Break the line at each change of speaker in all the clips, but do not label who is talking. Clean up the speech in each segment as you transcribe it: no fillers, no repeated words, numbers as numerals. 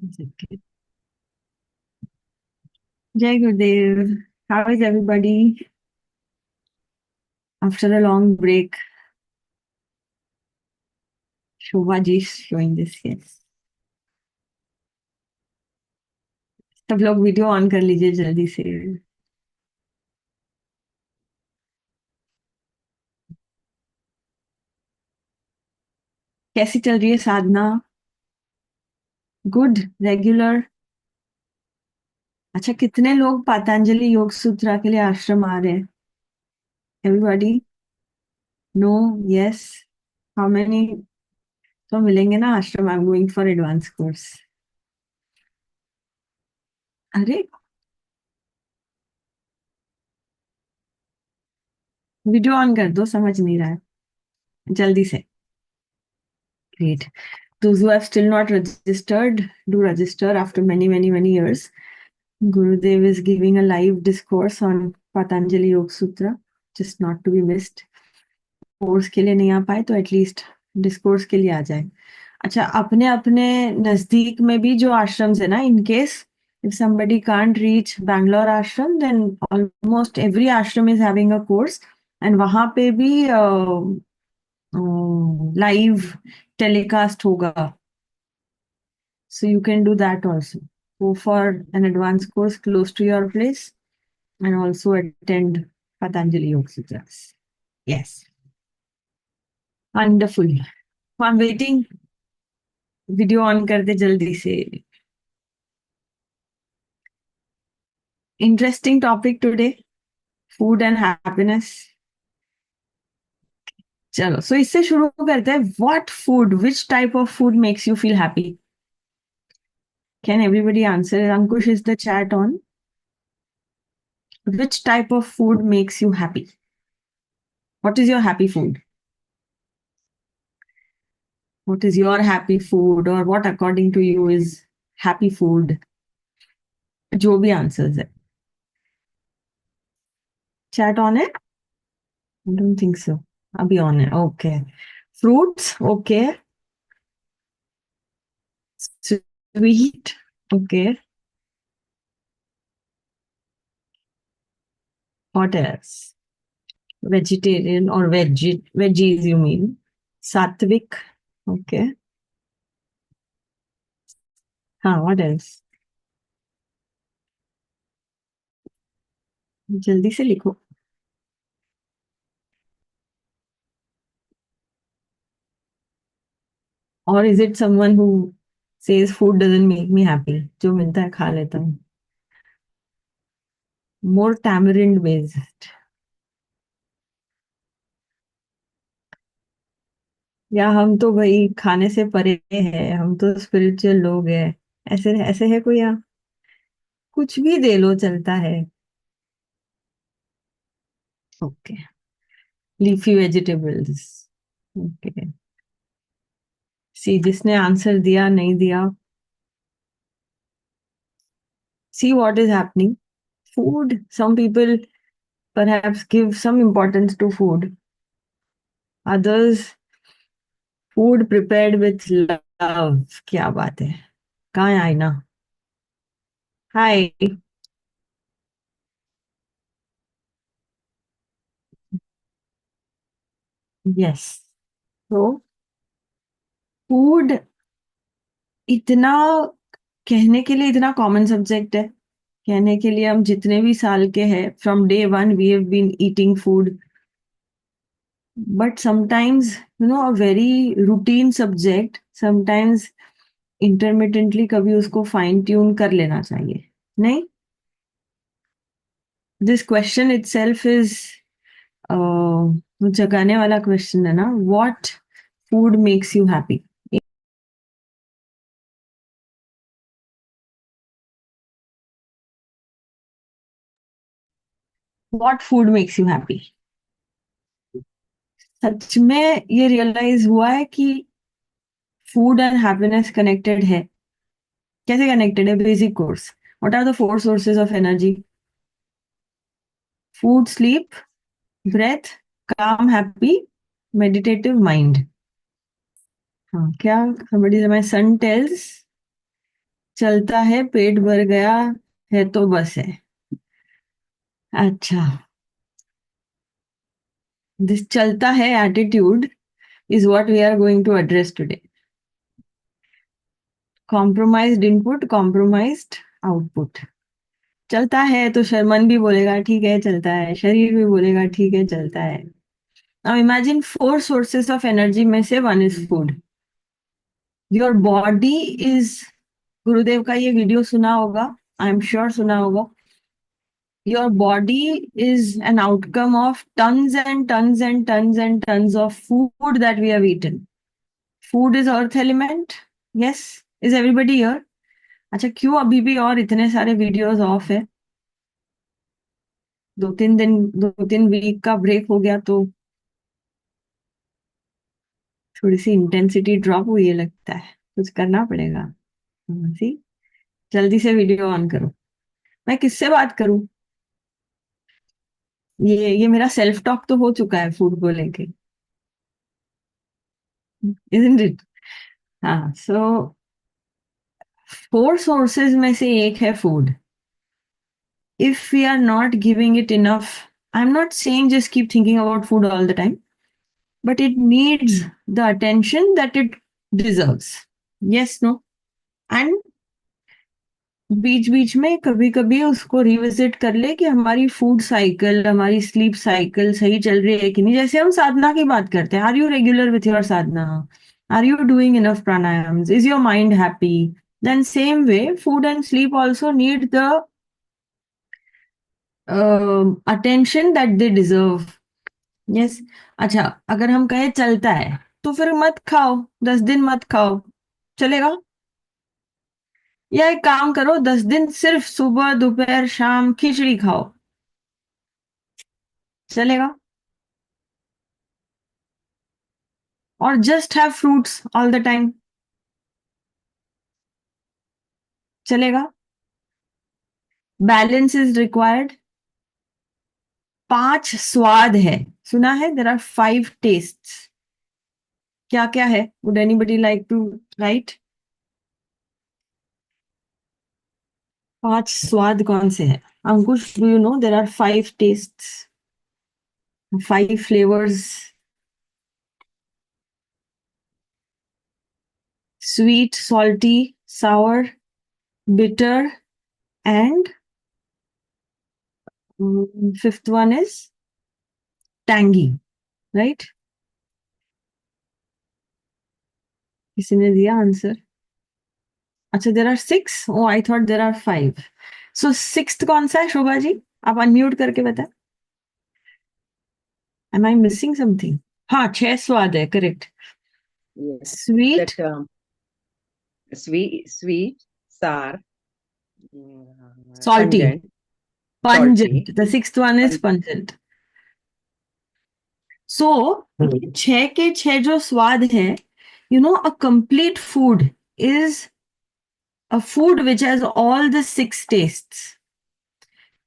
Okay. Jai Gurudev. How is everybody after a long break? Shobha ji is showing this, yes. सब लोग video on कर लीजिए जल्दी से। कैसी चल रही है साधना? Good, regular. अच्छा, कितने लोग पतंजलि योग सूत्रा के लिए आश्रम आ रहे हैं? Everybody? No? Yes? How many? तो मिलेंगे ना आश्रम। I am going for advance course. अरे, वीडियो ऑन कर दो, समझ नहीं रहा है जल्दी से। Great. Those who have still not registered, do register after many, many, many years. Gurudev is giving a live discourse on Patanjali Yoga Sutra, just not to be missed. Course के लिए नहीं आ पाए तो एटलीस्ट डिस्कोर्स के लिए आ जाए। अच्छा, अपने अपने नजदीक में भी जो आश्रम्स है ना, in case if somebody can't reach Bangalore ashram, then almost every ashram is having a course, and वहां पे भी लाइव टेलीकास्ट होगा, so you can do that also. Go for an advanced course close to your place and also attend Patanjali Yoga Sutras. Yes. Wonderful. I'm waiting. Video on कर दे जल्दी से. Interesting topic today. Food and happiness. चलो, so इससे शुरू करते हैं. What food, which type of food makes you feel happy? Can everybody answer? Ankush, is the chat on? Which type of food makes you happy? What is your happy food? What is your happy food, or what according to you is happy food? जो भी answers है. Chat on it? I don't think so. अभी on है. Okay. Fruits? Okay. Sweet? Okay. What else? Vegetarian or veggies you mean? Sattvic? Okay. हाँ, what else? जल्दी से लिखो. Or is it someone who says food doesn't make me happy? जो मिलता है खा लेता हूँ. More tamarind based. या हम तो भाई खाने से परे हैं, हम तो स्पिरिचुअल लोग हैं. ऐसे ऐसे है कोई? या कुछ भी दे लो चलता है. ओके. Leafy vegetables. ओके. सी, जिसने आंसर दिया नहीं दिया. See what is happening. Food, some people perhaps give some importance to food. Others, food prepared with love. क्या बात है. कहाँ है आईना? हाय. यस. तो फूड इतना, कहने के लिए इतना कॉमन सब्जेक्ट है. कहने के लिए हम जितने भी साल के हैं, from day one we have been eating food. But sometimes a very routine subject, sometimes intermittently कभी उसको फाइन ट्यून कर लेना चाहिए. नहीं? दिस क्वेश्चन इटसेल्फ इज जगाने वाला क्वेश्चन है ना. What food makes you happy? What food makes you happy? सच में ये रियलाइज हुआ है कि फूड एंड हैप्पीनेस कनेक्टेड है. कैसे कनेक्टेड है? Basic course. What are the four sources of energy? Food, sleep, breath, calm, happy, meditative mind. हाँ, क्या? somebody, my son tells चलता है पेट भर गया है तो बस है। अच्छा, दिस चलता है attitude is what we are going to address today. Compromised input, compromised output. चलता है तो मन भी बोलेगा ठीक है चलता है, शरीर भी बोलेगा ठीक है चलता है। Now imagine four sources of energy में से one is food. Your body is, गुरुदेव का ये वीडियो सुना होगा, आई एम श्योर सुना होगा। Your body is an outcome of tons and tons and tons and tons of food that we have eaten. Food is earth element. Yes, is everybody here? अच्छा, क्यों अभी भी और इतने सारे वीडियोस ऑफ है? 2-3 दिन, 2-3 वीक का ब्रेक हो गया तो थोड़ी सी इंटेंसिटी ड्रॉप हुई है लगता है, कुछ करना पड़ेगा। सी, जल्दी से वीडियो ऑन करो। मैं किससे बात करूं? ये मेरा सेल्फ टॉक तो हो चुका है फूड को लेके, इजंट इट? हाँ, सो फोर सोर्सेज में से एक है food. If we are not giving it enough, I'm not saying just keep thinking about food all the time, but it needs the attention that it deserves. Yes, no? And बीच बीच में कभी कभी उसको revisit कर ले कि हमारी food cycle, हमारी sleep cycle सही चल रही है कि नहीं। जैसे हम साधना की बात करते हैं, are you regular with your sadhana? Are you doing enough pranayams? Is your mind happy? Then same way food and sleep also need the attention that they deserve. Yes. अच्छा, अगर हम कहे चलता है तो फिर मत खाओ, 10 दिन मत खाओ, चलेगा? या एक काम करो, 10 दिन सिर्फ सुबह दोपहर शाम खिचड़ी खाओ, चलेगा? और just have fruits all the time, चलेगा? Balance is required. 5 स्वाद है, सुना है? There are 5 tastes. क्या क्या है? Would anybody like to write? 5 स्वाद कौन से हैं? Ankush, do you know there are 5 tastes, 5 flavours? Sweet, salty, sour, bitter, and fifth one is tangy, right? किसी ने दिया आंसर? अच्छा, there are 6. Oh, I thought there are 5. So sixth कौन सा है शोभा जी? आप अनम्यूट करके बताएं। Am I missing something? हाँ, 6 स्वाद है, correct.
Yes,
Sweet,
that sweet, sour,
salty,
pungent,
pungent.
salty,
The sixth one is
pun-
pungent. So 6 के 6 जो स्वाद है, a complete food is a food which has all the 6 tastes.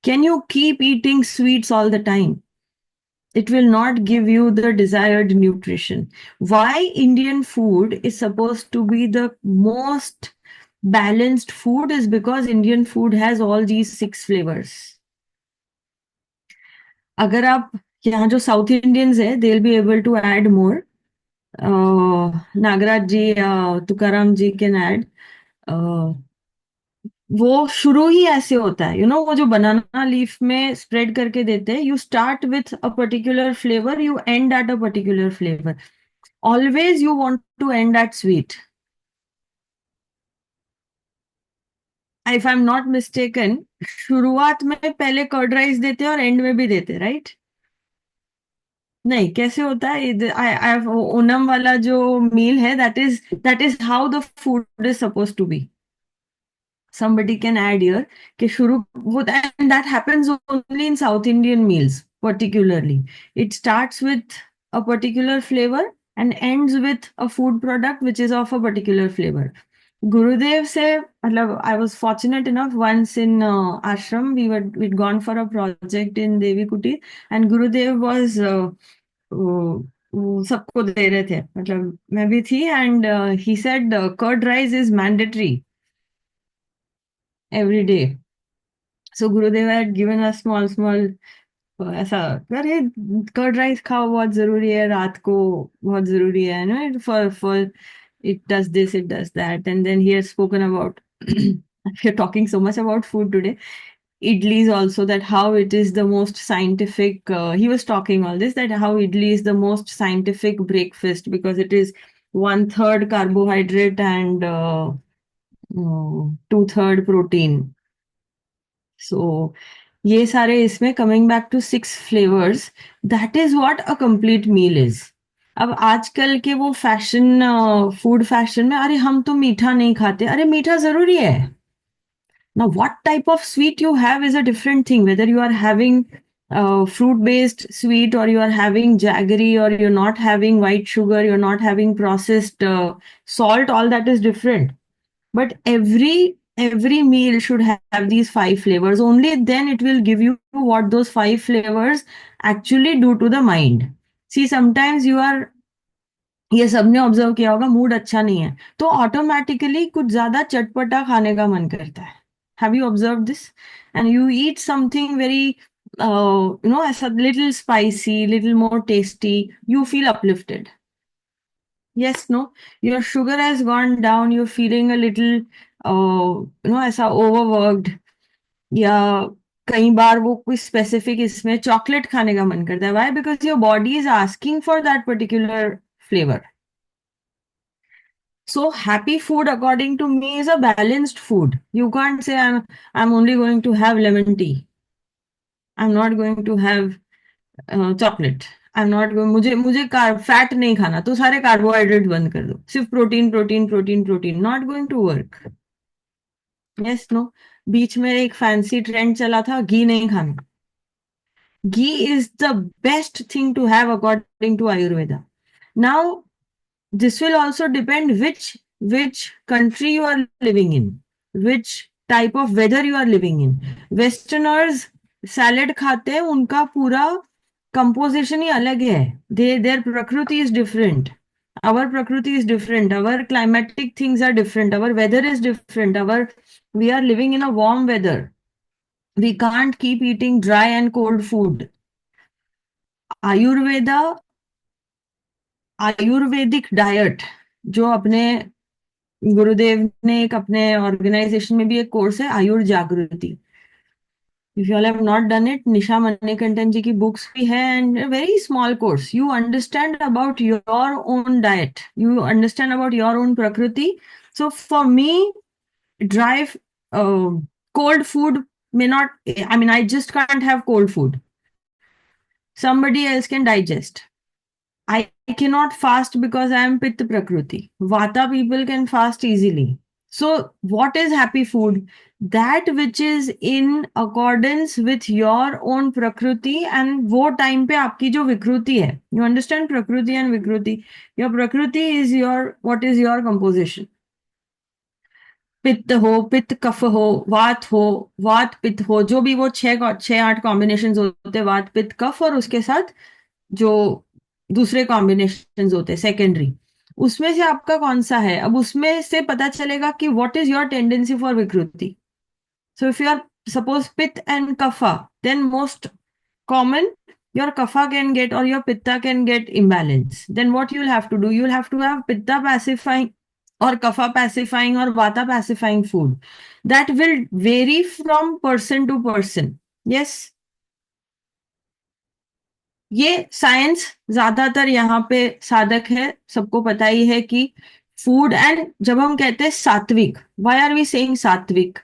Can you keep eating sweets all the time? It will not give you the desired nutrition. Why Indian food is supposed to be the most balanced food is because Indian food has all these 6 flavors. अगर आप यहाँ जो south Indians है, they'll be able to add more. Nagraj जी या तुकाराम जी can add. वो शुरू ही ऐसे होता है, वो जो बनाना लीफ में स्प्रेड करके देते हैं, you start with a particular flavour, you end at a particular flavour, always you want to end at sweet. If I am not mistaken, शुरुआत में पहले कर्ड राइस देते हैं और एंड में भी देते हैं, राइट? नहीं, कैसे होता है? ओनम वाला जो मील है, that is how the food is suppose to be. Somebody can add here कि शुरू वो, and that happens only in South Indian meals particularly. It starts with a particular flavor and ends with a food product which is of a particular flavor. Gurudev से मतलब I was fortunate enough once in ashram, we'd gone for a project in Devi Kuti and Gurudev was वो सबको दे रहे थे, मतलब मैं भी थी, and he said curd rice is mandatory. every day. So Gurudev had given us small ऐसा, अरे कर्ड राइस खाओ, बहुत जरूरी है, रात को बहुत जरूरी है, no, for it does this, it does that. And then he has spoken about, we're talking so much about food today, idlis also, that how it is the most scientific, he was talking all this, that how idli is the most scientific breakfast because it is one third carbohydrate and two third protein. So ये सारे इसमें, coming back to 6 flavors, that is what a complete meal is. अब आजकल के वो fashion, food fashion में, अरे हम तो मीठा नहीं खाते, अरे मीठा जरूरी है. Now, what type of sweet you have is a different thing. Whether you are having fruit-based sweet, or you are having jaggery, or you're not having white sugar, you're not having processed salt, all that is different. But every meal should have these 5 flavors. Only then it will give you what those 5 flavors actually do to the mind. See, sometimes you are, ये सबने observe किया होगा, mood अच्छा नहीं है तो automatically कुछ ज्यादा चटपटा खाने का मन करता है. Have you observe this? And you eat something very, ऐसा little spicy, little more tasty, you feel uplifted. Yes, no, your sugar has gone down, you're feeling a little, ऐसा overworked, या कई बार वो कोई स्पेसिफिक इसमें चॉकलेट खाने का मन करता है. Why? Because your body is asking for that particular flavor. So happy food, according to me, is a balanced food. You can't say I'm only going to have lemon tea. I'm not going to have chocolate. I am not going, मुझे fat नहीं खाना, तो सारे carbohydrate बंद कर दो, सिर्फ protein protein protein protein. Not going to work. Yes, no. बीच में एक फैंसी ट्रेंड चला था, घी नहीं खाना. Ghee is the best thing to have according to Ayurveda. Now this will also depend which country you are living in, which type of weather you are living in. Westerners salad खाते हैं, उनका पूरा composition ही अलग है. Their prakriti is different. Our prakriti is different. Our climatic things are different. Our weather is different. We are living in a warm weather. We can't keep eating dry and cold food. Ayurveda, Ayurvedic diet, जो अपने गुरुदेव ने एक अपने organisation में भी एक course है, Ayur Jagriti. If you all have not done it, Nisha Manikanthan ji की बुक्स भी है, and very small course. You understand about your own diet, you understand about your own prakriti. So for me, dry cold food may not, I mean, I just can't have cold food. Somebody else can digest. I cannot fast because I am Pitta Prakriti. Vata people can fast easily. So, what is happy food? That which is in accordance with your own Prakriti, and वो time पे आपकी जो विकृति है. You understand Prakriti and Vikruti? Your Prakriti is what is your composition? पित्त हो, पित्त कफ हो, वात पित्त हो, जो भी वो 6-8 कॉम्बिनेशन होते हैं, वात पित्त कफ, और उसके साथ जो दूसरे कॉम्बिनेशन होते हैं सेकेंडरी, उसमें से आपका कौन सा है. अब उसमें से पता चलेगा कि what is your tendency for vikriti. So if you are suppose pitta and kapha, then most common your kapha can get, or your pitta can get imbalance. Then what you'll have to do, you'll have to have pitta pacifying or kapha pacifying or vata pacifying food. That will vary from person to person. Yes, ये science ज्यादातर यहाँ पे साधक है, सबको पता ही है कि फूड. एंड जब हम कहते हैं सात्विक, व्हाई आर वी सेइंग सात्विक?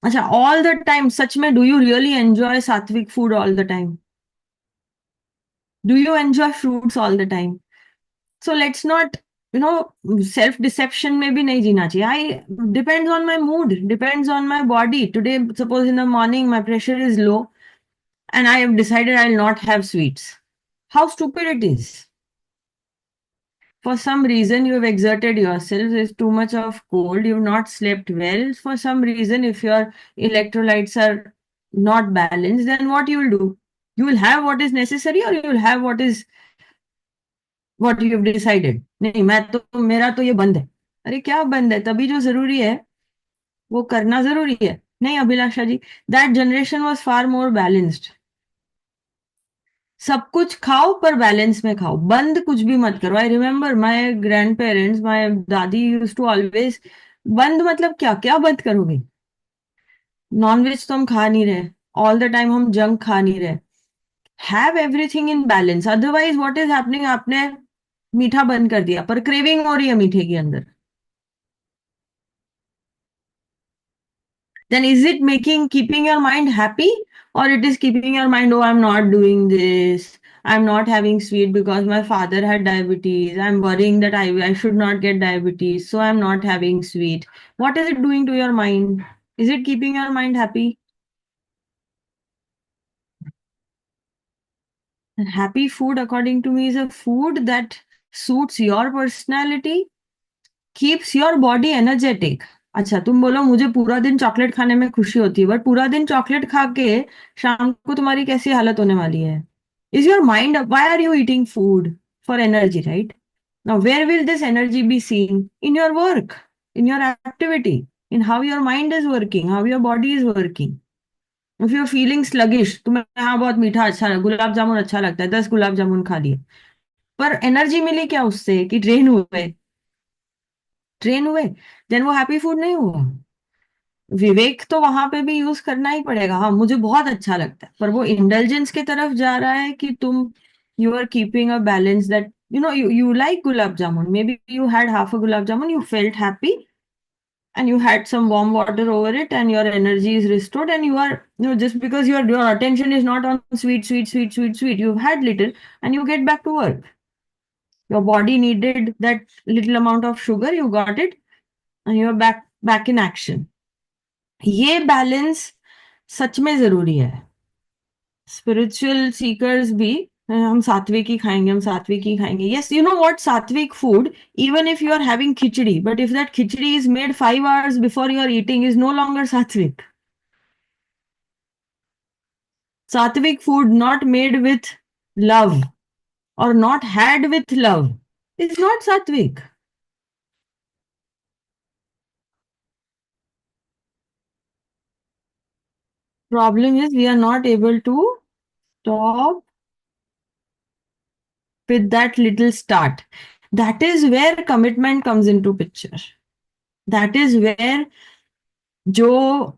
अच्छा, ऑल द टाइम सच में do you really enjoy sattvic food all the time? Do you enjoy fruits all the time? So let's not, self deception में भी नहीं जीना चाहिए. I depends on my mood, depends on my body. Today suppose in the morning my pressure is low and I have decided I'll not have sweets. How stupid it is. For some reason, you have exerted yourself. There's too much of cold. You've not slept well. For some reason, if your electrolytes are not balanced, then what you will do? You will have what is necessary, or you will have what you have decided. नहीं, मेरा तो ये बंद है. अरे क्या बंद है? तभी जो जरूरी है वो करना जरूरी है. नहीं Abhilasha ji, that generation was far more balanced. सब कुछ खाओ पर बैलेंस में खाओ, बंद कुछ भी मत करो। I remember my grandparents, my dadi use to always, बंद मतलब क्या क्या बंद करोगे? नॉनवेज तो हम खा नहीं रहे, ऑल द टाइम हम जंक खा नहीं रहे। Have everything in balance, otherwise what is happening, आपने मीठा बंद कर दिया पर क्रेविंग हो रही है मीठे के अंदर। then is it making keeping your mind happy, or it is keeping your mind, oh I'm not doing this, I'm not having sweet because my father had diabetes, I'm worrying that I should not get diabetes, so I'm not having sweet. What is it doing to your mind? Is it keeping your mind happy? And happy food according to me is a food that suits your personality, keeps your body energetic. अच्छा तुम बोलो मुझे पूरा दिन chocolate खाने में खुशी होती है, बट पूरा दिन चॉकलेट खा के शाम को तुम्हारी कैसी हालत होने वाली है? Is your mind, why are you eating food? For energy, right? Now where will this energy be seen? In your work, in your activity, in how your mind is working, how your body is working. If you are feeling sluggish, तुम्हें हाँ बहुत मीठा अच्छा, गुलाब जामुन अच्छा लगता है, 10 गुलाब जामुन खा लिए, पर एनर्जी मिली क्या उससे? कि ड्रेन हुए? ड्रेन हुए, देन वो हैप्पी फूड नहीं हुआ। विवेक तो वहां पे भी यूज करना ही पड़ेगा, हाँ मुझे बहुत अच्छा लगता है, पर वो इंडल्जेंस की तरफ जा रहा है कि तुम, you are keeping a balance that you like gulab jamun, maybe you had half a gulab jamun, you felt happy, and you had some warm water over it, and your energy is restored, and you are, just because your attention is not on sweet sweet sweet sweet sweet, you've had little, and you get back to work. Your body needed that little amount of sugar, you got it, and you're back in action. ये balance सच में जरूरी है। Spiritual seekers भी, हम सात्विक ही खाएंगे, हम सात्विक ही खाएंगे, yes you know what, sattvic food, even if you are having khichdi, but if that khichdi is made 5 hours before you are eating, is no longer sattvic. Sattvic food not made with love or not had with love is not sattvic. Problem is we are not able to stop with that little start. That is where commitment comes into picture. That is where, जो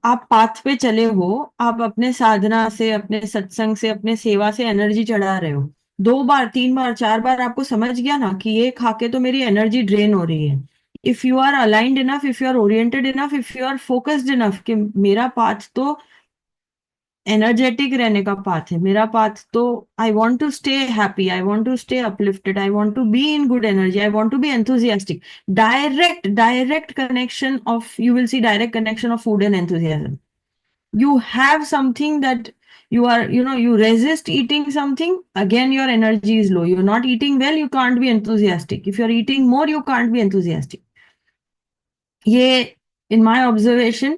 आप path पे चले हो, आप अपने साधना से, अपने सत्संग से, अपने सेवा से एनर्जी चढ़ा रहे हो, 2 बार 3 बार 4 बार आपको समझ गया ना कि ये खा के तो मेरी एनर्जी ड्रेन हो रही है। If you are aligned enough, if you are oriented enough, if you are focused enough कि मेरा पाथ तो एनर्जेटिक रहने का पाथ है, मेरा पाथ तो I want to stay happy, I want to stay uplifted, I want to be in good energy, I want to be enthusiastic. Direct connection of, you will see direct connection of food and enthusiasm. You have something that you are, you resist eating something, again your energy is low, you're not eating well, you can't be enthusiastic, if you're eating more you can't be enthusiastic। ये in my observation,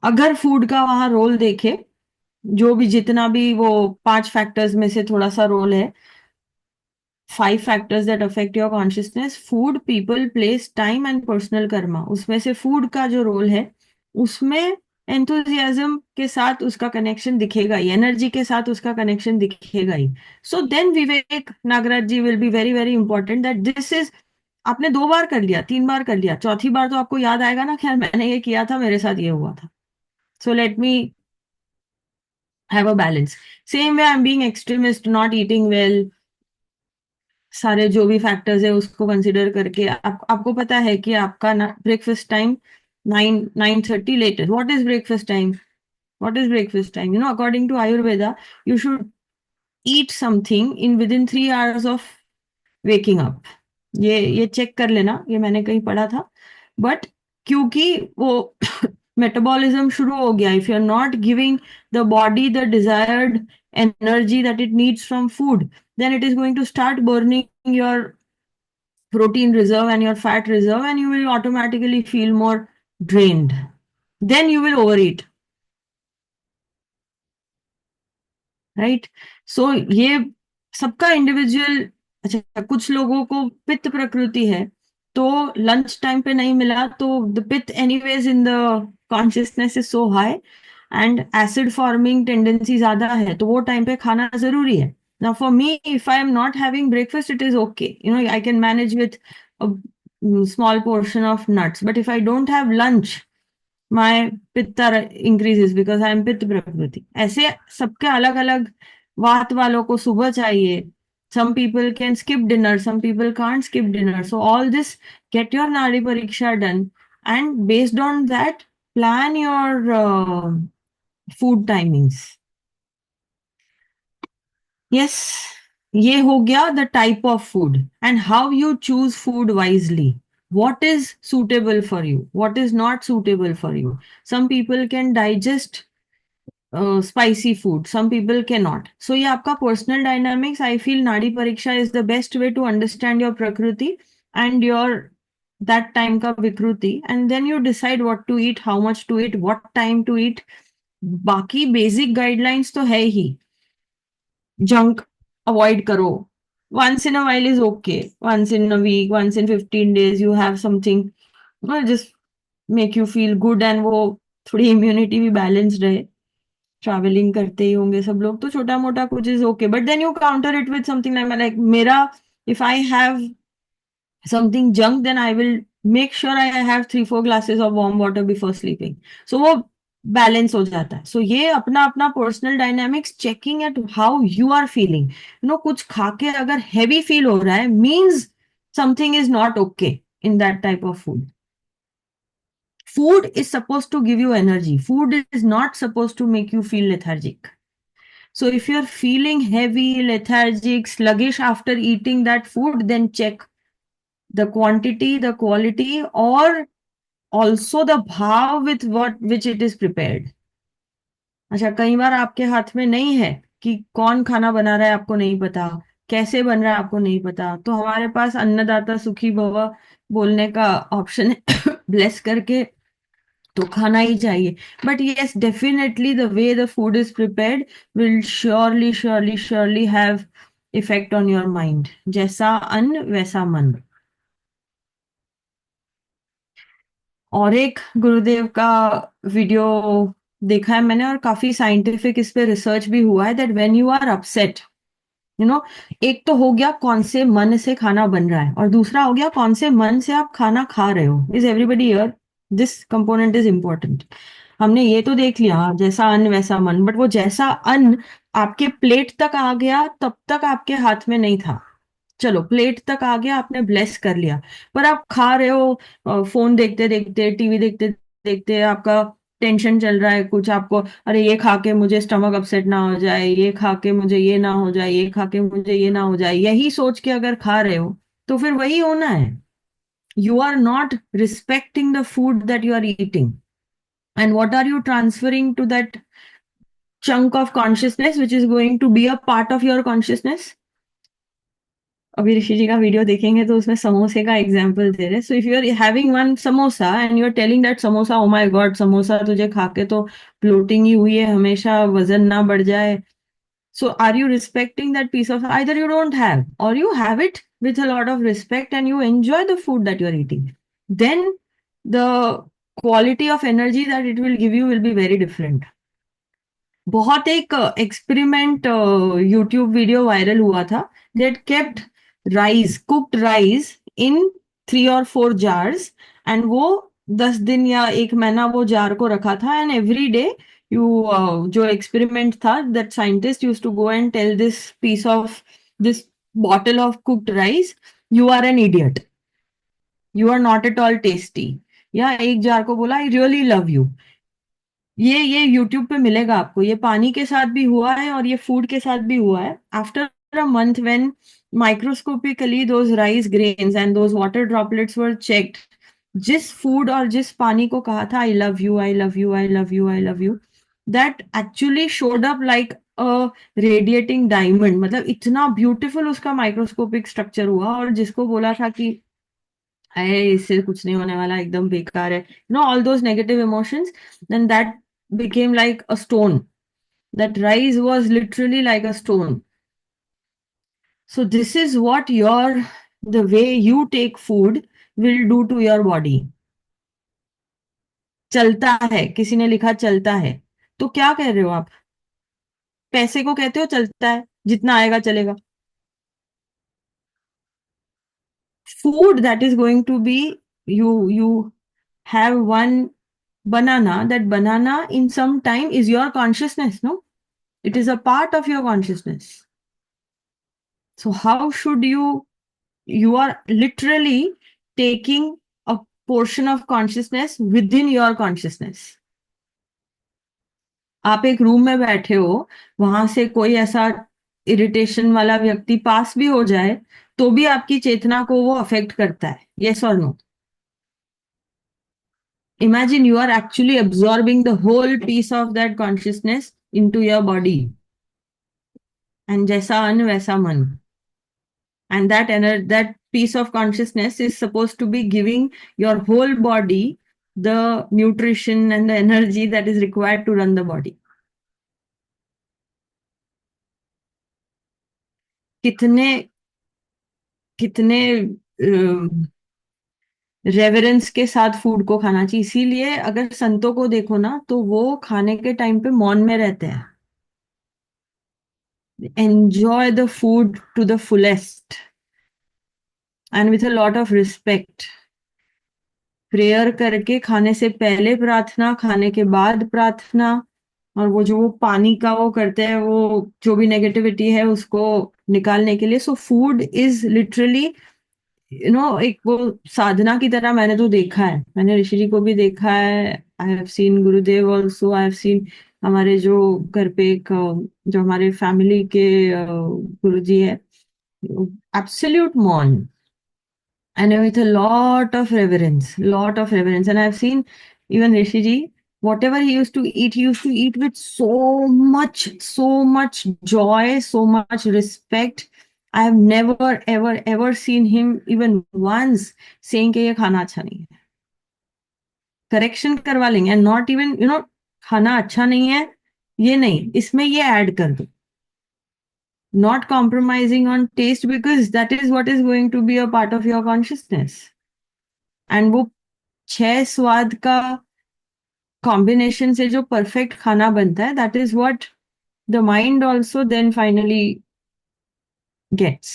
अगर food का वहां role देखे, जो भी जितना भी वो 5 फैक्टर्स में से थोड़ा सा रोल है, 5 factors that affect your consciousness, food, people, place, time and personal Karma, उसमें से फूड का जो रोल है, उसमें एंथुजियाज्म के साथ उसका कनेक्शन दिखेगा ही, एनर्जी के साथ उसका कनेक्शन दिखेगा ही। So then Vivek Nagaraj ji will be very very important, that this is, आपने 2 बार कर लिया, 3 बार कर लिया, चौथी बार तो आपको याद आएगा ना, खैर मैंने ये किया था, मेरे साथ ये हुआ था, so let me have a balance. Same way I am being extremist, not eating well, सारे जो भी फैक्टर्स है उसको कंसिडर करके, आपको पता है कि आपका breakfast time 9:30 latest, what is breakfast time? What is breakfast time? According to Ayurveda, you should eat something in with in 3 hours of waking up. ये चेक कर लेना, ये मैंने कहीं पढ़ा था। बट क्योंकि वो मेटाबॉलिज्म शुरू हो गया, if you are not giving the body the desired energy that it needs from food, then it is going to start burning your protein reserve and your fat reserve, and you will automatically feel more drained, then you will overeat, right? So ये सबका individual. अच्छा कुछ लोगों को पित्त प्रकृति है, तो लंच टाइम पे नहीं मिला तो द पित्त anyways in the consciousness is so high and acid forming tendency ज्यादा है, तो वो टाइम पे खाना जरूरी है. Now for me, if I am not having breakfast, it is okay. You know, I can manage with a small portion of nuts. But if I don't have lunch, my pitta increases because I am pitta prakriti. ऐसे सबके अलग अलग वात वालों को सुबह चाहिए. Some people can skip dinner, some people can't skip dinner. So all this, get your Nadi Pariksha done, and based on that, plan your food timings. Yes, ये हो गया the type of food and how you choose food wisely. What is suitable for you? What is not suitable for you? Some people can digest spicy food. Some people cannot. So ये आपका personal dynamics. I feel Nadi Pariksha is the best way to understand your prakriti and your that time का vikruti, and then you decide what to eat, how much to eat, what time to eat. बाकी basic guidelines तो है ही. Junk avoid karo. Once in a while is okay. Once in a week, once in 15 days, you have something, just make you feel good, and वो थोड़ी immunity भी balanced रहे. Travelling करते ही होंगे सब लोग, तो छोटा मोटा कुछ is okay, but then you counter it with something like मेरा, if I have something junk, then I will make sure I have 3-4 glasses of warm water before sleeping. So वो बैलेंस हो जाता है. सो ये अपना अपना personal dynamics, checking at how you are feeling. कुछ खा के अगर हैवी फील हो रहा है, means something is not okay in that type of food. Food is supposed to give you energy. Food is not supposed to make you feel lethargic. So if you're feeling heavy, lethargic, sluggish after eating that food, then check the quantity, the quality, or also the bhav with which it is prepared. अच्छा, कई बार आपके हाथ में नहीं है कि कौन खाना बना रहा है, आपको नहीं पता, कैसे बन रहा है आपको नहीं पता, तो हमारे पास अन्नदाता सुखी भव बोलने का ऑप्शन है. ब्लेस करके तो खाना ही चाहिए. But yes, definitely the way the food is prepared will surely have effect on your mind. जैसा अन्न वैसा मन. और एक गुरुदेव का वीडियो देखा है मैंने, और काफी साइंटिफिक इस पे रिसर्च भी हुआ है, that when you are upset, एक तो हो गया कौन से मन से खाना बन रहा है, और दूसरा हो गया कौन से मन से आप खाना खा रहे हो. Is everybody here? This component is important. हमने ये तो देख लिया जैसा अन्न वैसा मन, बट वो जैसा अन्न आपके प्लेट तक आ गया तब तक आपके हाथ में नहीं था. चलो प्लेट तक आ गया, आपने ब्लेस कर लिया, पर आप खा रहे हो, फोन देखते देखते, टीवी देखते देखते, आपका टेंशन चल रहा है कुछ, आपको अरे ये खा के मुझे स्टमक अपसेट ना हो जाए, ये खा के मुझे ये ना हो जाए, ये खा के मुझे ये ना हो जाए, यही सोच के अगर खा रहे हो तो फिर वही होना है. You are not respecting the food that you are eating. And what are you transferring to that chunk of consciousness which is going to be a part of your consciousness? अभी ऋषि जी का वीडियो देखेंगे तो उसमें समोसे का example दे रहे. So if you are having one samosa and you are telling that samosa, oh my God, samosa तुझे खा के तो ब्लोटिंग ही हुई है, हमेशा वजन ना बढ़ जाए. So are you respecting that piece of, either you don't have और you have it with a lot of respect and you enjoy the food that you are eating, then the quality of energy that it will give you will be very different. बहुत एक experiment YouTube video viral हुआ था, that kept rice, cooked rice in 3 or 4 jars, and वो 10 दिन या 1 महीना वो jar को रखा था, एंड एवरी डे यू, जो एक्सपेरिमेंट था, that scientist use to go and tell this piece of this bottle of cooked rice, you are an idiot, you are not at all tasty. या एक jar को बोला, I really love you. ये YouTube पे मिलेगा आपको. ये पानी के साथ भी हुआ है और ये फूड के साथ भी हुआ है. After a month when microscopically those rice grains and those water droplets were checked, जिस फूड और जिस पानी को कहा था I love you, I love you, I love you, I love you, that actually showed up like a radiating diamond. मतलब इतना beautiful उसका माइक्रोस्कोपिक स्ट्रक्चर हुआ, और जिसको बोला था कि अरे इससे कुछ नहीं होने वाला, एकदम बेकार है, all those negative emotions, then that became like a stone. That rice was literally like a stone. So this is what the way you take food will do to your body. चलता है, किसी ने लिखा चलता है, तो क्या कह रहे हो आप? पैसे को कहते हो चलता है, जितना आएगा चलेगा? Food that is going to be, you have one banana, that banana in some time is your consciousness, no? It is a part of your consciousness. So how should you are literally taking a portion of consciousness within your consciousness. आप एक room में बैठे हो, वहां से कोई ऐसा irritation वाला व्यक्ति पास भी हो जाए, तो भी आपकी चेतना को वो अफेक्ट करता है, यस और no? Imagine you are actually absorbing the whole piece of that consciousness into your body. And जैसा अन्न वैसा मन. And that piece of consciousness is supposed to be giving your whole body the nutrition and the energy that is required to run the body. कितने कितने reverence के साथ food को खाना चाहिए, इसीलिए अगर संतों को देखो ना, तो वो खाने के टाइम पे मौन में रहते हैं. Enjoy the food to the fullest and with a lot of respect. Prayer करके, खाने से पहले प्रार्थना, खाने के बाद प्रार्थना, और वो जो वो पानी का वो करते हैं, वो जो भी नेगेटिविटी है उसको निकालने के लिए. सो फूड इज लिटरली एक वो साधना की तरह. मैंने तो देखा है, मैंने ऋषि जी को भी देखा है. I have seen Gurudev also. I have seen हमारे जो घर पे एक जो हमारे फैमिली के गुरु जी है, एब्सोल्यूट मौन, and with a lot of reverence. And I've seen even Rishiji, whatever he used to eat with so much joy, so much respect. I have never, ever, ever seen him even once saying कि ये खाना अच्छा नहीं है. Correction करवा लेंगे, and not even खाना अच्छा नहीं है, ये नहीं, इसमें ये ऐड कर दो. Not compromising on taste, because that is what is going to be a part of your consciousness. And वो 6 स्वाद का कॉम्बिनेशन से जो परफेक्ट खाना बनता है, that is what the mind also then finally gets.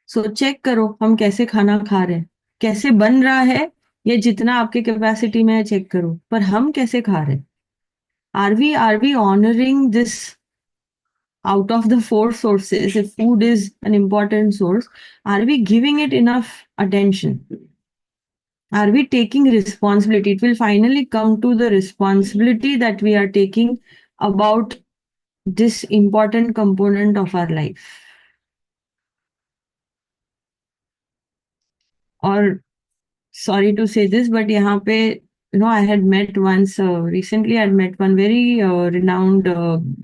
So check करो हम कैसे खाना खा रहे हैं, कैसे बन रहा है. ये जितना आपके कैपेसिटी में है चेक करो, पर हम कैसे खा रहे हैं? Are we honouring this? Out of the 4 sources, if food is an important source, are we giving it enough attention? Are we taking responsibility? It will finally come to the responsibility that we are taking about this important component of our life. Or sorry to say this, but यहाँ पे I had met once recently. I had met one very renowned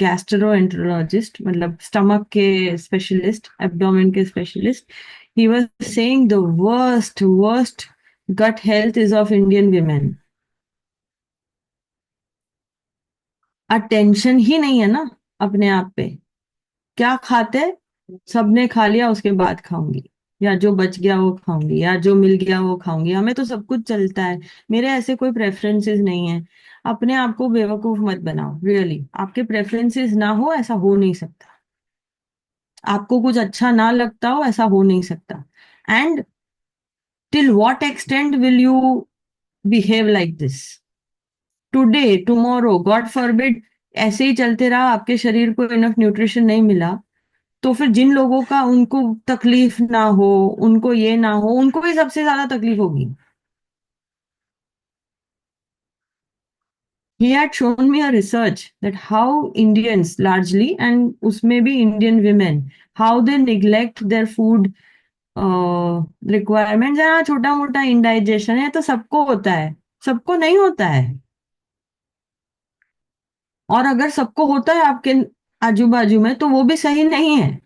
gastroenterologist, मतलब stomach के specialist, abdomen के specialist. He was saying the worst gut health is of Indian women. Attention ही नहीं है ना अपने आप पे. क्या खाते? सबने खा लिया, उसके बाद खाऊंगी, या जो बच गया वो खाऊंगी, या जो मिल गया वो खाऊंगी. हमें तो सब कुछ चलता है, मेरे ऐसे कोई प्रेफरेंसेस नहीं है. अपने आप को बेवकूफ मत बनाओ. रियली आपके प्रेफरेंसेस ना हो, ऐसा हो नहीं सकता. आपको कुछ अच्छा ना लगता हो, ऐसा हो नहीं सकता. And till what extent will you behave like this? Today tomorrow God forbid ऐसे ही चलते रहा, आपके शरीर को इनफ न्यूट्रिशन नहीं मिला, तो फिर जिन लोगों का उनको तकलीफ ना हो, उनको ये ना हो, उनको भी सबसे ज्यादा तकलीफ होगी. He had shown me a research that how Indians largely, and उसमें भी Indian women, how they neglect their food requirements. हाँ, छोटा मोटा indigestion है तो सबको होता है, सबको नहीं होता है. और अगर सबको होता है आपके आजू बाजू में, तो वो भी सही नहीं है.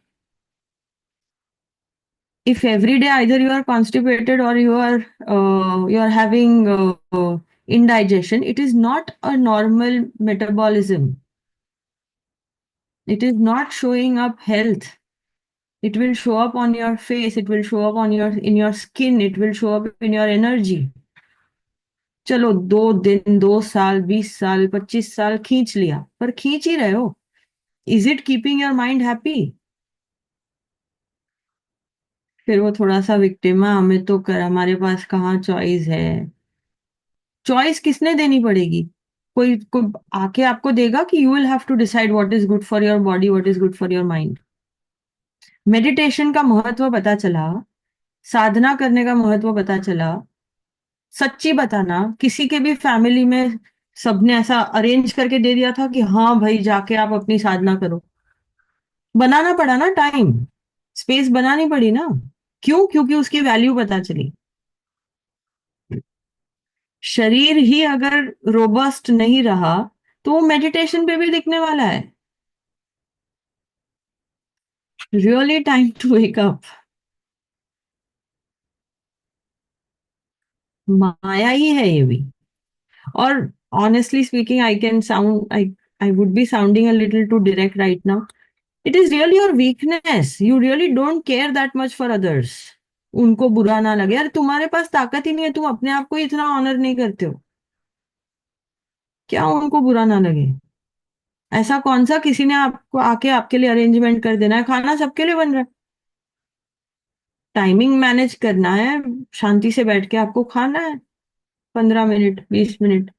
If every day either you are constipated or you are having indigestion, it is not a normal metabolism. It is not showing up health. It will show up on your face. It will show up on your in your skin. It will show up in your energy. चलो 2 दिन, 2 साल, 20 साल, 25 साल खींच लिया, पर खींच ही रहे हो। Is it keeping your mind happy? फिर वो थोड़ा सा विक्टिम, हमें तो कर, हमारे पास कहाँ चॉइस है। चॉइस किसने देनी पड़ेगी? कोई आके आपको देगा कि you will have to decide what is good for your body, what is good for your mind? Meditation का महत्व पता चला, साधना करने का महत्व पता चला। सच्ची बताना, किसी के भी फैमिली में सबने ऐसा अरेंज करके दे दिया था कि हाँ भाई जाके आप अपनी साधना करो? बनाना पड़ा ना टाइम, स्पेस बनानी पड़ी ना। क्यों? क्योंकि उसकी वैल्यू पता चली। शरीर ही अगर रोबस्ट नहीं रहा तो वो मेडिटेशन पे भी दिखने वाला है। Really time to wake up. माया ही है ये भी। और honestly speaking, I can sound, I would be sounding a little too direct right now. It is really your weakness, you really don't care that much for others. उनको बुरा ना लगे, अरे तुम्हारे पास ताकत ही नहीं है, तुम अपने आप को ही इतना ऑनर नहीं करते हो, क्या उनको बुरा ना लगे? ऐसा कौन सा किसी ने आपको आके आपके लिए अरेंजमेंट कर देना है? खाना सबके लिए बन रहा है, टाइमिंग मैनेज करना है, शांति से बैठ के आपको खाना है, 15 minute, 20 minute.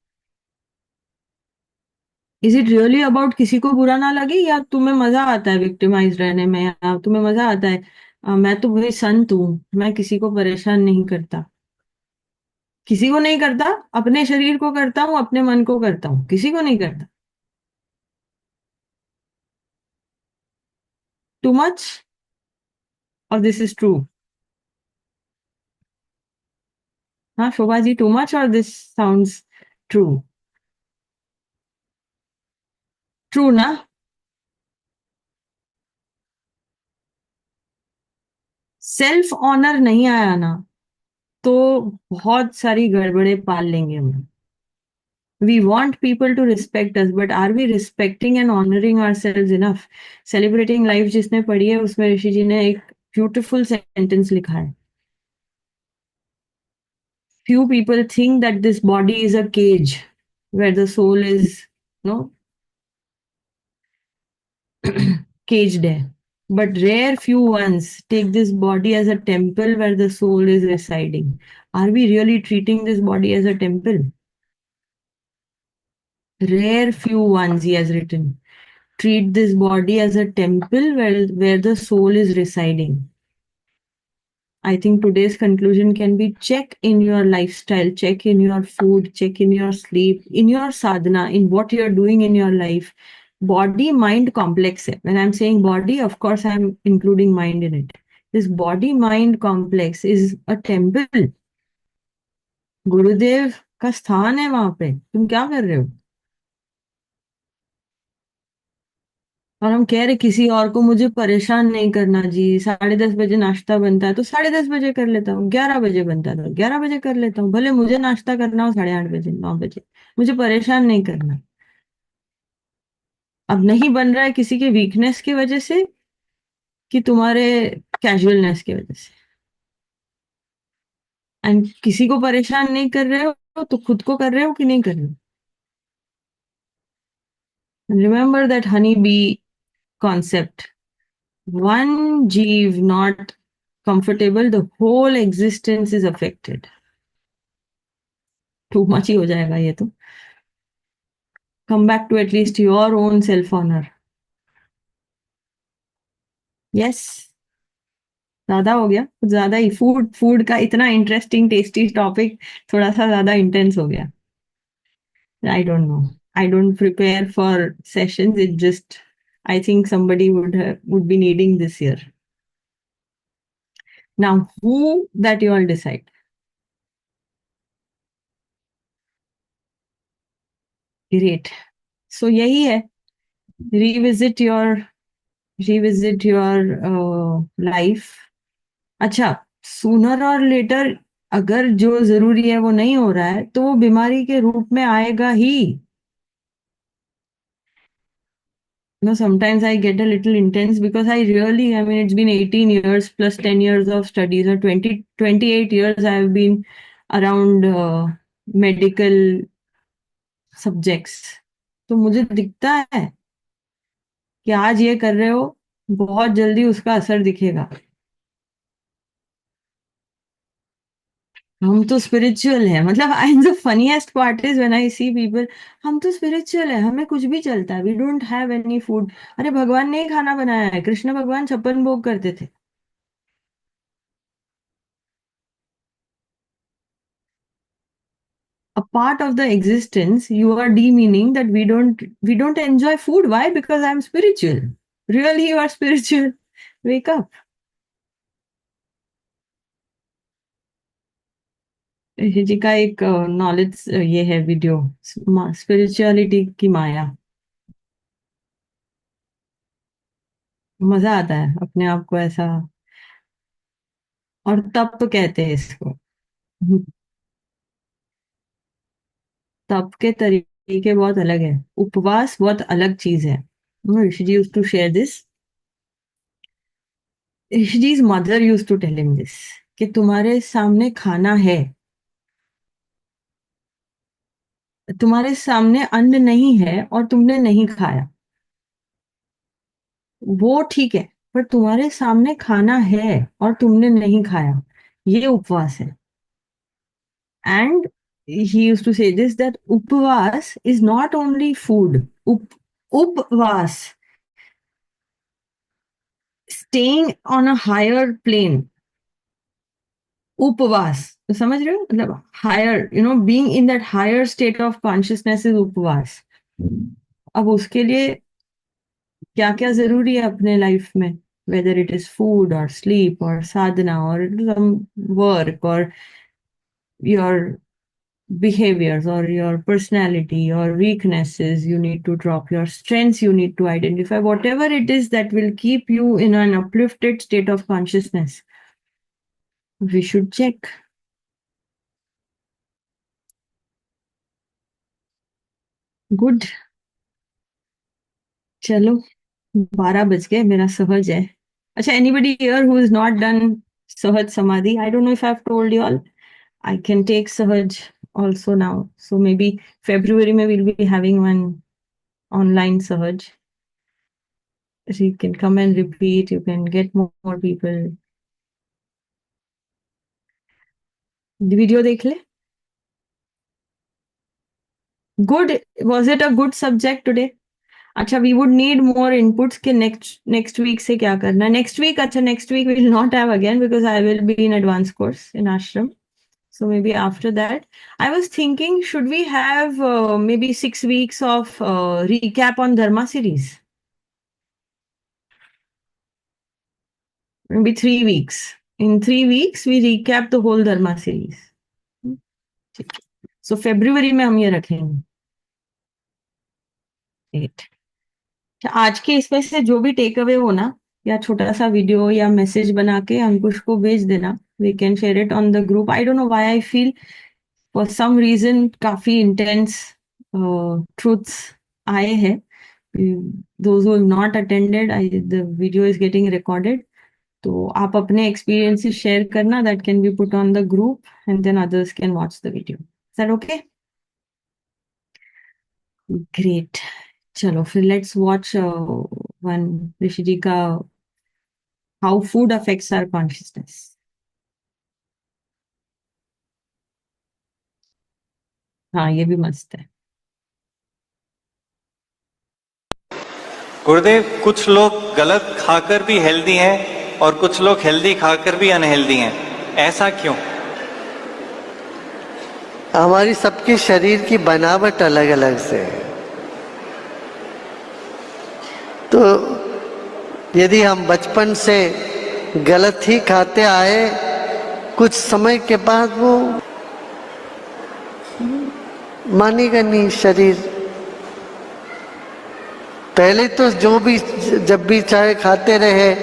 Is it really about किसी को बुरा ना लगे, या तुम्हें मजा आता है विक्टिमाइज रहने में, या तुम्हें मजा आता है मैं तो भाई संत हूं, मैं किसी को परेशान नहीं करता? किसी को नहीं करता, अपने शरीर को करता हूँ, अपने मन को करता हूँ, किसी को नहीं करता। Too much? और दिस इज ट्रू? हाँ शोभा जी, टू मच और दिस साउंड्स ट्रू? ट्रू ना? सेल्फ ऑनर नहीं आया ना, तो बहुत सारी गड़बड़े पाल लेंगे हम। We want people to respect us, but are we respecting and honoring ourselves enough? Celebrating life जिसने पढ़ी है उसमें ऋषि जी ने एक ब्यूटीफुल सेंटेंस लिखा है। Few people think that this body is a cage where the soul is, no, caged है. But rare few ones take this body as a temple where the soul is residing. Are we really treating this body as a temple? Rare few ones, he has written, treat this body as a temple where the soul is residing. I think today's conclusion can be check in your lifestyle, check in your food, check in your sleep, in your sadhana, in what you're doing in your life. Body mind complex hai. When I'm saying body, of course, I'm including mind in it. This body mind complex is a temple. गुरुदेव का स्थान है वहां पे, तुम क्या कर रहे हो? और हम कह रहे किसी और को मुझे परेशान नहीं करना जी, 10:30 बजे नाश्ता बनता है तो 10:30 बजे कर लेता हूँ, 11 बजे बनता है तो 11 बजे कर लेता हूँ, भले मुझे नाश्ता करना हो 8:30 बजे, 9 बजे, मुझे परेशान नहीं करना। अब नहीं बन रहा है किसी के वीकनेस की वजह से कि तुम्हारे कैजुअलनेस की वजह से। एंड किसी को परेशान नहीं कर रहे हो तो खुद को कर रहे हो कि नहीं कर रहे हो? Remember that honey bee concept, one jeev not comfortable, the whole existence is affected. Too much ही हो जाएगा ये तो। Come back to at least your own self honour. Yes, ज्यादा हो गया, कुछ ज्यादा ही, फूड फूड का इतना इंटरेस्टिंग टेस्टी टॉपिक थोड़ा सा ज्यादा इंटेंस हो गया। आई don't no, I don't prepare for sessions, it just I think somebody would be needing this year. Now who that you all decide. Great. So यही है, revisit your revisit your life. अच्छा, sooner और letter अगर जो जरूरी है वो नहीं हो रहा है तो वो बीमारी के रूप में आएगा ही। Sometimes I get a little intense because I mean, it's been 18 years plus 10 years of studies, or 28 years I have been around medical subjects, तो मुझे दिखता है कि आज ये कर रहे हो, बहुत जल्दी उसका असर दिखेगा। हम तो स्पिरिचुअल है, मतलब I the funniest part is when I see people, हम तो स्पिरिचुअल है, हमें कुछ भी चलता है, we don't have any food. अरे भगवान ने ही खाना बनाया है, कृष्ण भगवान 56 भोग करते थे। A part of the existence, you are demeaning that we don't enjoy food. Why? Because I'm spiritual. Really, you are spiritual. Wake up. जी का एक नॉलेज ये है वीडियो, स्पिरिचुअलिटी की माया। मजा आता है अपने आप को ऐसा, और तप तो कहते हैं इसको। तप के तरीके बहुत अलग है, उपवास बहुत अलग चीज है। Rishi ji used to share this, Rishi ji's mother used to tell him this, कि तुम्हारे सामने खाना है, तुम्हारे सामने अन्न नहीं है और तुमने नहीं खाया, वो ठीक है, पर तुम्हारे सामने खाना है और तुमने नहीं खाया, ये उपवास है। And he used to say this, that upvas is not only food. Upvas, staying on a higher plane, उपवास, तो समझ रहे हो, मतलब higher, being in that higher state of consciousness is उपवास। अब उसके लिए क्या क्या जरूरी है अपने लाइफ में, वेदर इट इज फूड और स्लीप और साधना और सम वर्क और your behaviors or your personality, your weaknesses you need to drop, your strengths you need to identify, whatever it is that will keep you in an uplifted state of consciousness, we should check. Good. चलो, 12 बज गए, मेरा सहज है। अच्छा, anybody here who is not done सहज samadhi? I don't know if I've told you all, I can take सहज also now, so maybe February में we'll be having one online सहज, so you can come and repeat, you can get more people। Video देख ले। Good, was it a good subject today? अच्छा, we would need more inputs कि next next week से क्या करना है, next week. अच्छा, next week will not have again because I will be in advance course in ashram, so maybe after that I was thinking, should we have maybe 6 weeks of recap on dharma series, maybe 3 weeks, in 3 weeks we recap the whole dharma series। so February में हम ये रखेंगे। Great. आज के इसमें से जो भी टेक अवे हो ना, या छोटा सा वीडियो या मैसेज बना के अंकुश को भेज देना, we can share it on the group. I don't know why I feel for some reason काफी इंटेंस ट्रूथ्स आए हैं। Those who have not attended, I the video is getting recorded, तो आप अपने एक्सपीरियंसेस शेयर करना, that can be put on the group and then others can watch the video. Is that okay? Great. चलो फिर let's watch one Rishi ji का how food affects our consciousness. हाँ, ये भी मस्त है।
गुरुदेव, कुछ लोग गलत खाकर भी हेल्दी हैं और कुछ लोग हेल्दी खाकर भी अनहेल्दी हैं, ऐसा क्यों?
हमारी सबके शरीर की बनावट अलग अलग से है। तो यदि हम बचपन से गलत ही खाते आए, कुछ समय के बाद वो मानेगा नहीं शरीर। पहले तो जो भी जब भी चाहे खाते रहे,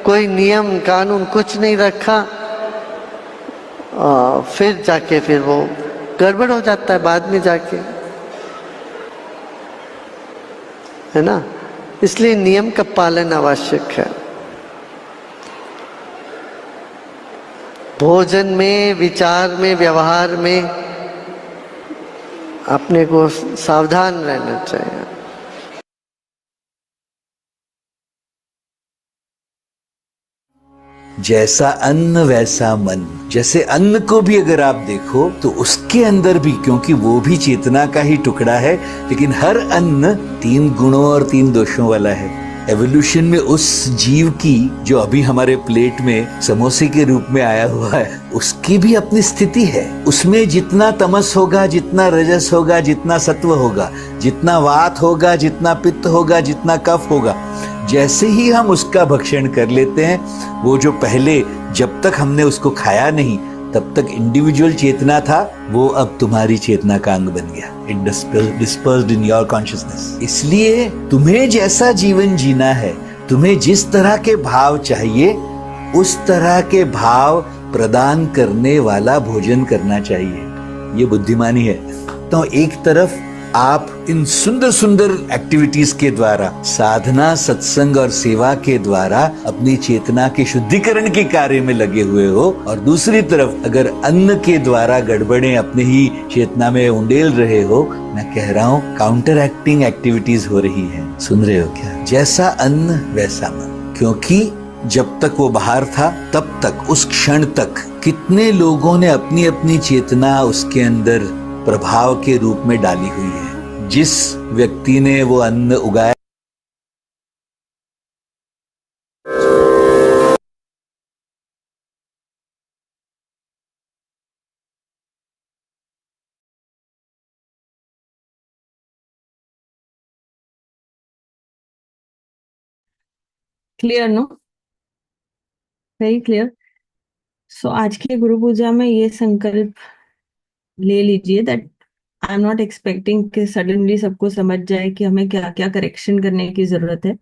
कोई नियम कानून कुछ नहीं रखा, फिर जाके फिर वो गड़बड़ हो जाता है बाद में जाके, है ना। इसलिए नियम का पालन आवश्यक है। भोजन में, विचार में, व्यवहार में अपने को सावधान रहना चाहिए।
जैसा अन्न वैसा मन। जैसे अन्न को भी अगर आप देखो तो उसके अंदर भी, क्योंकि वो भी चेतना का ही टुकड़ा है, लेकिन हर अन्न 3 गुणों और 3 दोषों वाला है। एवोल्यूशन में उस जीव की जो अभी हमारे प्लेट में समोसे के रूप में आया हुआ है, उसकी भी अपनी स्थिति है। उसमें जितना तमस होगा, जितना रजस होगा, जितना सत्व होगा, जितना वात होगा, जितना पित्त होगा, जितना कफ होगा, जैसे ही हम उसका भक्षण कर लेते हैं, वो जो पहले जब तक हमने उसको खाया नहीं तब तक इंडिविजुअल चेतना था, वो अब तुम्हारी चेतना का अंग बन गया। It dispersed in your consciousness. इसलिए तुम्हें जैसा जीवन जीना है, तुम्हें जिस तरह के भाव चाहिए, उस तरह के भाव प्रदान करने वाला भोजन करना चाहिए। ये बुद्धिमानी है। तो एक तरफ आप इन सुंदर सुंदर एक्टिविटीज के द्वारा, साधना, सत्संग और सेवा के द्वारा अपनी चेतना के शुद्धिकरण के कार्य में लगे हुए हो, और दूसरी तरफ अगर अन्न के द्वारा गड़बड़ें अपने ही चेतना में उंडेल रहे हो, मैं कह रहा हूँ काउंटर एक्टिंग एक्टिविटीज हो रही है। सुन रहे हो क्या? जैसा अन्न वैसा मन। क्योंकि जब तक वो बाहर था तब तक, उस क्षण तक कितने लोगों ने अपनी अपनी चेतना उसके अंदर प्रभाव के रूप में डाली हुई है। जिस व्यक्ति ने वो अन्न उगाया,
clear no? Very clear. So आज की गुरु पूजा में ये संकल्प ले लीजिए that I am not expecting कि सडनली सबको समझ जाए कि हमें क्या क्या करेक्शन करने की जरूरत है।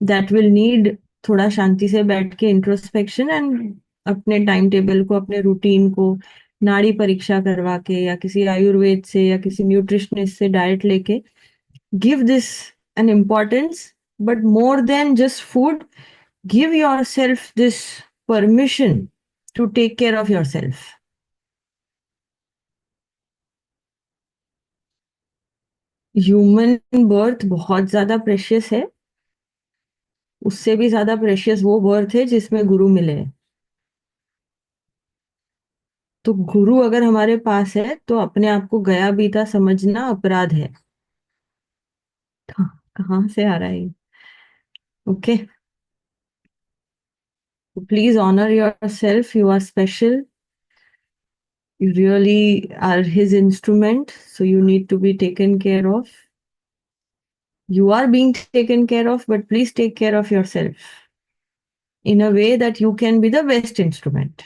दैट विल नीड थोड़ा शांति से बैठ के इंट्रोस्पेक्शन एंड अपने टाइम टेबल को, अपने रूटीन को नाड़ी परीक्षा करवा के, या किसी आयुर्वेद से या किसी न्यूट्रिशनिस्ट से डाइट लेके give this N importance. But more than just food, give yourself this permission to take care of yourself. Human birth बहुत ज्यादा प्रेशियस है। उससे भी ज्यादा प्रेशियस वो बर्थ है जिसमें गुरु मिले। तो गुरु अगर हमारे पास है तो अपने आप को गया बीता समझना अपराध है। कहाँ से आ रहा है? Okay, please honour yourself. You are special. You really are his instrument, so you need to be taken care of. You are being taken care of, but please take care of yourself in a way that you can be the best instrument.